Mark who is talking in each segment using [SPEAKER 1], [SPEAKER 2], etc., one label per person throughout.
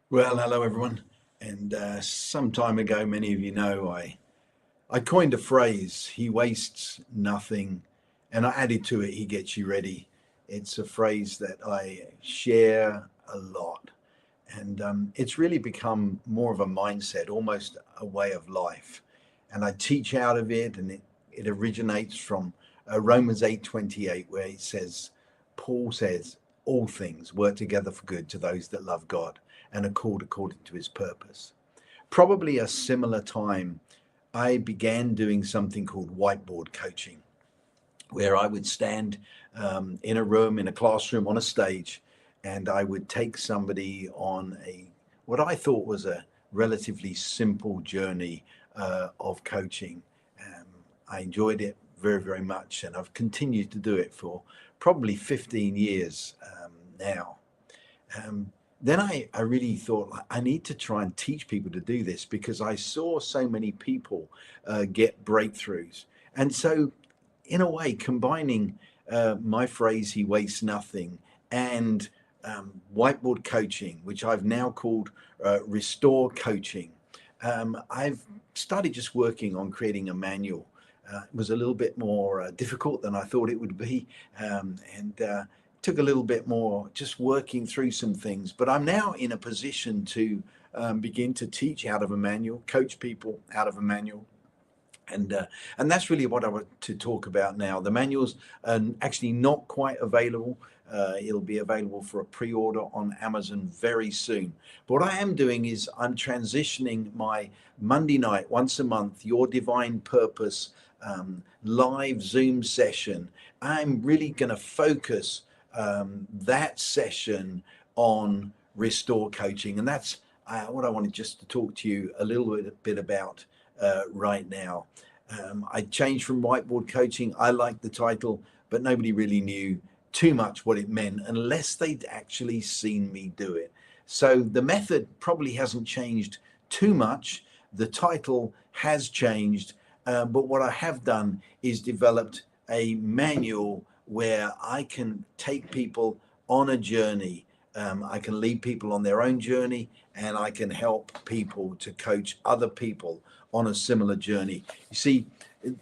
[SPEAKER 1] Well, hello everyone. And some time ago, many of you know, I coined a phrase, he wastes nothing, and I added to it, he gets you ready. It's a phrase that I share a lot, and it's really become more of a mindset, almost a way of life. And I teach out of it, and it originates from Romans 8:28, where Paul says, all things work together for good to those that love God and are called according to his purpose. Probably a similar time, I began doing something called whiteboard coaching, where I would stand in a room, in a classroom, on a stage, and I would take somebody on what I thought was a relatively simple journey of coaching. Um, I enjoyed it very, very much, and I've continued to do it for probably 15 years now. Um, then I really thought, like, I need to try and teach people to do this because I saw so many people get breakthroughs. And so, in a way, combining my phrase, he wastes nothing, and whiteboard coaching, which I've now called Restore Coaching, I've started just working on creating a manual. It was a little bit more difficult than I thought it would be, and took a little bit more just working through some things. But I'm now in a position to begin to teach out of a manual, coach people out of a manual, and that's really what I want to talk about now. The manual's actually not quite available. It'll be available for a pre-order on Amazon very soon. But what I am doing is I'm transitioning my Monday night, once a month, Your Divine Purpose live Zoom session. I'm really going to focus that session on Restore Coaching, and that's what I wanted just to talk to you a little bit about right now. I changed from whiteboard coaching. I liked the title, but nobody really knew too much what it meant unless they'd actually seen me do it. So the method probably hasn't changed too much. The title has changed, but what I have done is developed a manual where I can take people on a journey. I can lead people on their own journey, and I can help people to coach other people on a similar journey. You see,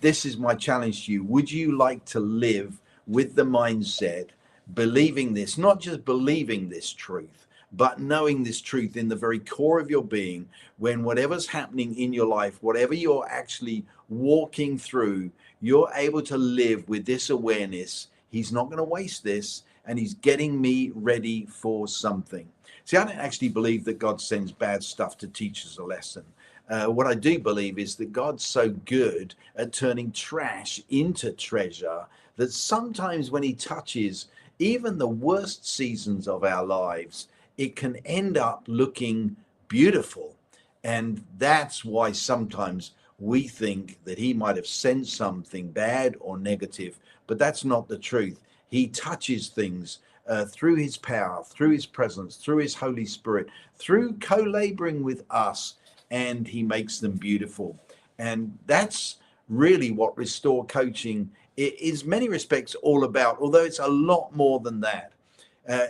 [SPEAKER 1] this is my challenge to you. Would you like to live with the mindset, believing this, not just believing this truth, but knowing this truth in the very core of your being, when whatever's happening in your life, whatever you're actually walking through, you're able to live with this awareness. He's not going to waste this, and he's getting me ready for something. See, I don't actually believe that God sends bad stuff to teach us a lesson. What I do believe is that God's so good at turning trash into treasure that sometimes when he touches even the worst seasons of our lives, it can end up looking beautiful. And that's why sometimes we think that he might have sent something bad or negative, but that's not the truth. He touches things through his power, through his presence, through his Holy Spirit, through co-laboring with us, and he makes them beautiful. And that's really what Restore Coaching is, many respects, all about, although it's a lot more than that.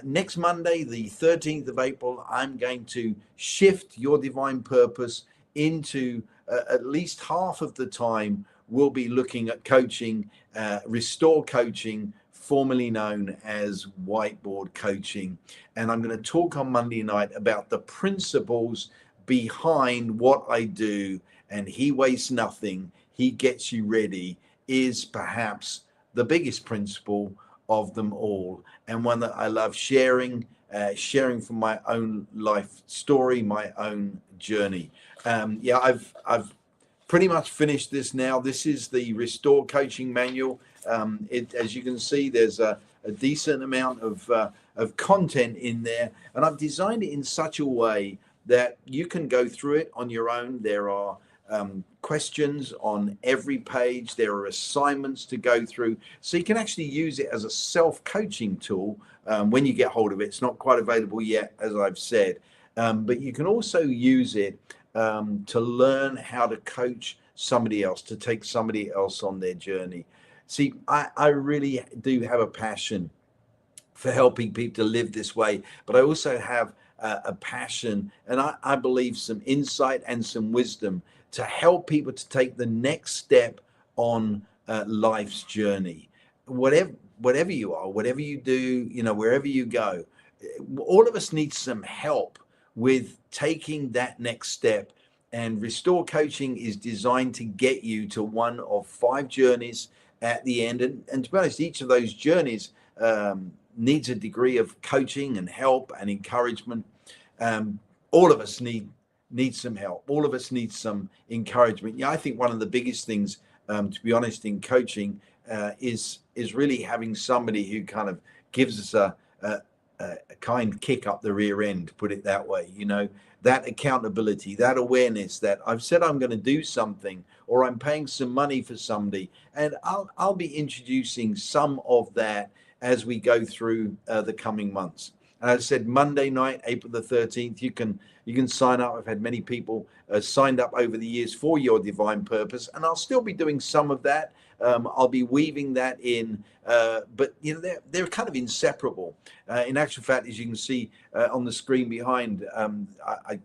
[SPEAKER 1] Next Monday, the 13th of April, I'm going to shift Your Divine Purpose into at least half of the time. We'll be looking at coaching, Restore Coaching, formerly known as Whiteboard Coaching. And I'm going to talk on Monday night about the principles behind what I do. And he wastes nothing, he gets you ready, is perhaps the biggest principle of them all, and one that I love sharing, sharing from my own life story, my own journey. Yeah, I've pretty much finished this now. This is the Restore Coaching Manual. As you can see, there's a decent amount of content in there, and I've designed it in such a way that you can go through it on your own. There are questions on every page. There are assignments to go through. So you can actually use it as a self-coaching tool when you get hold of it. It's not quite available yet, as I've said. But you can also use it to learn how to coach somebody else, to take somebody else on their journey. See, I really do have a passion for helping people to live this way, but I also have a passion, and I believe some insight and some wisdom to help people to take the next step on life's journey. Whatever you are, whatever you do, wherever you go, all of us need some help with taking that next step. And Restore Coaching is designed to get you to one of 5 journeys at the end. And to be honest, each of those journeys needs a degree of coaching and help and encouragement. All of us need some help. All of us need some encouragement. I think one of the biggest things, to be honest, in coaching is really having somebody who kind of gives us a kind kick up the rear end, put it that way. That accountability, that awareness that I've said I'm going to do something, or I'm paying some money for somebody, and I'll be introducing some of that as we go through the coming months. And I said Monday night, April the 13th, you can sign up. I've had many people signed up over the years for Your Divine Purpose, and I'll still be doing some of that. I'll be weaving that in, but they're kind of inseparable. In actual fact, as you can see on the screen behind, I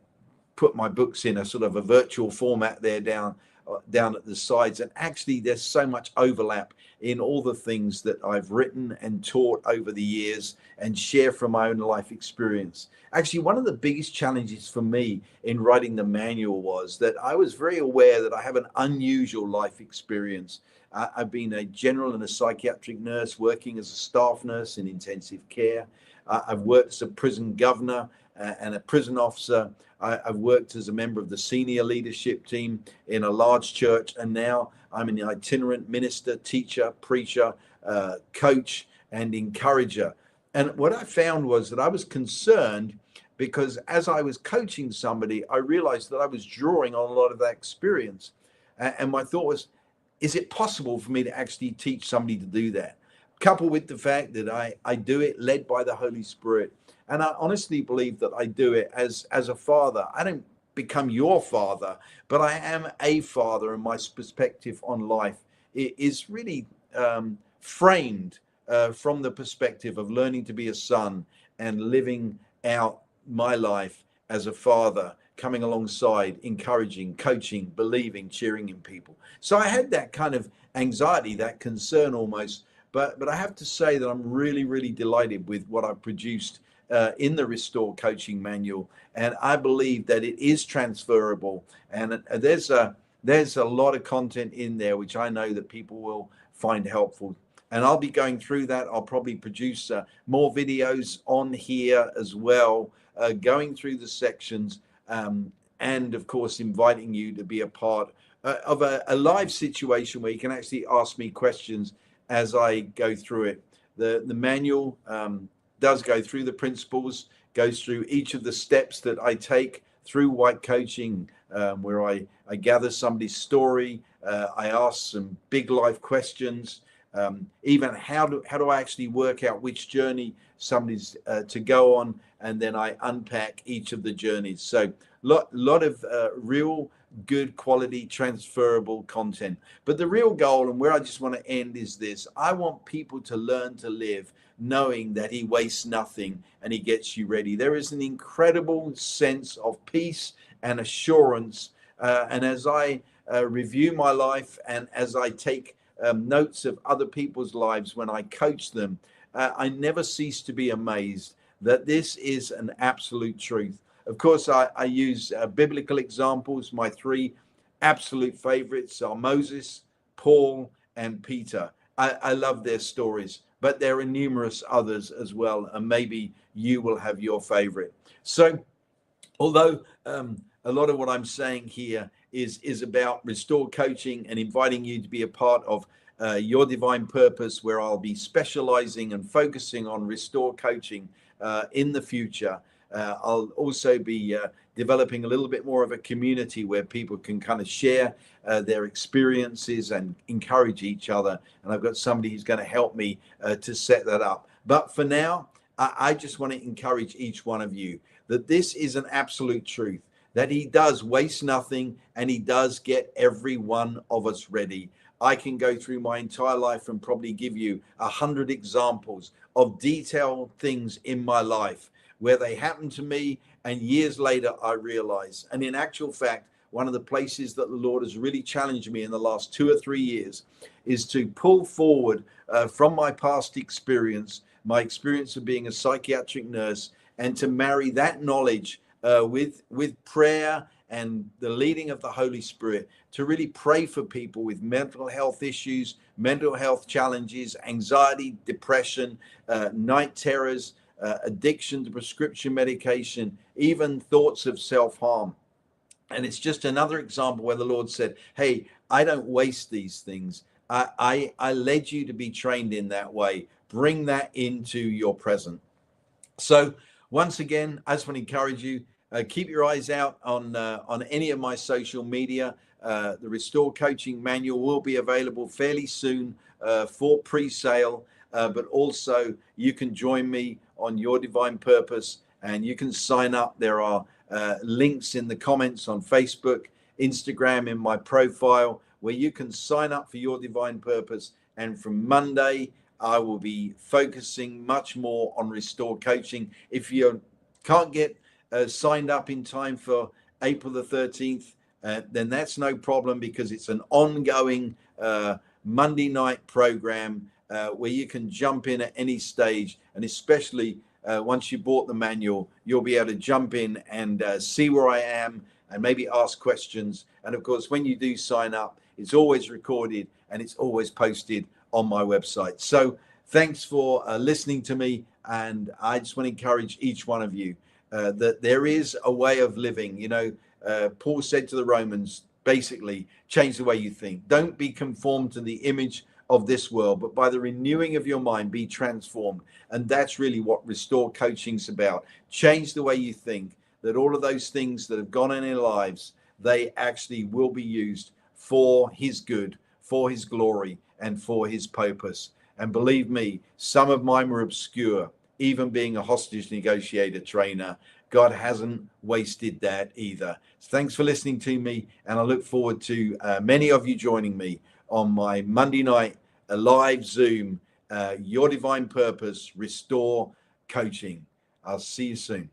[SPEAKER 1] put my books in a sort of a virtual format there down at the sides, and actually there's so much overlap in all the things that I've written and taught over the years and share from my own life experience. Actually, one of the biggest challenges for me in writing the manual was that I was very aware that I have an unusual life experience. I've been a general and a psychiatric nurse working as a staff nurse in intensive care. I've worked as a prison governor and a prison officer. I've worked as a member of the senior leadership team in a large church, and now I'm an itinerant minister, teacher, preacher, coach, and encourager. And what I found was that I was concerned because as I was coaching somebody, I realized that I was drawing on a lot of that experience. And my thought was, is it possible for me to actually teach somebody to do that? Coupled with the fact that I do it led by the Holy Spirit. And I honestly believe that I do it as a father. I don't become your father, but I am a father, and my perspective on life is really framed from the perspective of learning to be a son and living out my life as a father, coming alongside, encouraging, coaching, believing, cheering in people. So I had that kind of anxiety, that concern almost, but I have to say that I'm really, really delighted with what I've produced in the Restore Coaching Manual, and I believe that it is transferable, and there's a lot of content in there which I know that people will find helpful. And I'll be going through that. I'll probably produce more videos on here as well, going through the sections, and of course inviting you to be a part of a live situation where you can actually ask me questions as I go through it. The manual does go through the principles, goes through each of the steps that I take through white coaching, where I gather somebody's story, I ask some big life questions, even how do I actually work out which journey somebody's to go on, and then I unpack each of the journeys. So lot of real good quality transferable content. But the real goal, and where I just want to end, is this: I want people to learn to live knowing that he wastes nothing and he gets you ready. There is an incredible sense of peace and assurance, and as I review my life and as I take notes of other people's lives when I coach them, I never cease to be amazed that this is an absolute truth. Of course, I use biblical examples. My 3 absolute favorites are Moses, Paul, and Peter. I love their stories, but there are numerous others as well, and maybe you will have your favorite. So although a lot of what I'm saying here is about Restore Coaching and inviting you to be a part of Your Divine Purpose, where I'll be specializing and focusing on Restore Coaching in the future. I'll also be developing a little bit more of a community where people can kind of share their experiences and encourage each other. And I've got somebody who's going to help me to set that up. But for now, I just want to encourage each one of you that this is an absolute truth, that he does waste nothing and he does get every one of us ready. I can go through my entire life and probably give you 100 examples of detailed things in my life where they happened to me, and years later I realized. And in actual fact, one of the places that the Lord has really challenged me in the last 2 or 3 years is to pull forward from my past experience, my experience of being a psychiatric nurse, and to marry that knowledge with prayer and the leading of the Holy Spirit, to really pray for people with mental health issues, mental health challenges, anxiety, depression, night terrors, addiction to prescription medication, even thoughts of self-harm. And it's just another example where the Lord said, hey, I don't waste these things. I led you to be trained in that way. Bring that into your present. So once again, I just want to encourage you, keep your eyes out on any of my social media. The Restore Coaching Manual will be available fairly soon for pre-sale, but also you can join me on Your Divine Purpose, and you can sign up. There are links in the comments on Facebook, Instagram, in my profile, where you can sign up for Your Divine Purpose. And from Monday, I will be focusing much more on Restore Coaching. If you can't get signed up in time for April the 13th, then that's no problem, because it's an ongoing Monday night program where you can jump in at any stage. And especially once you bought the manual, you'll be able to jump in and see where I am and maybe ask questions. And of course, when you do sign up, it's always recorded and it's always posted on my website. So thanks for listening to me. And I just want to encourage each one of you that there is a way of living. You know, Paul said to the Romans, basically, change the way you think. Don't be conformed to the image of this world, but by the renewing of your mind, be transformed. And that's really what Restore Coaching's about. Change the way you think, that all of those things that have gone in your lives, they actually will be used for his good, for his glory, and for his purpose. And believe me, some of mine were obscure, even being a hostage negotiator trainer. God hasn't wasted that either. So thanks for listening to me, and I look forward to many of you joining me on my Monday night live Zoom, Your Divine Purpose, Restore Coaching. I'll see you soon.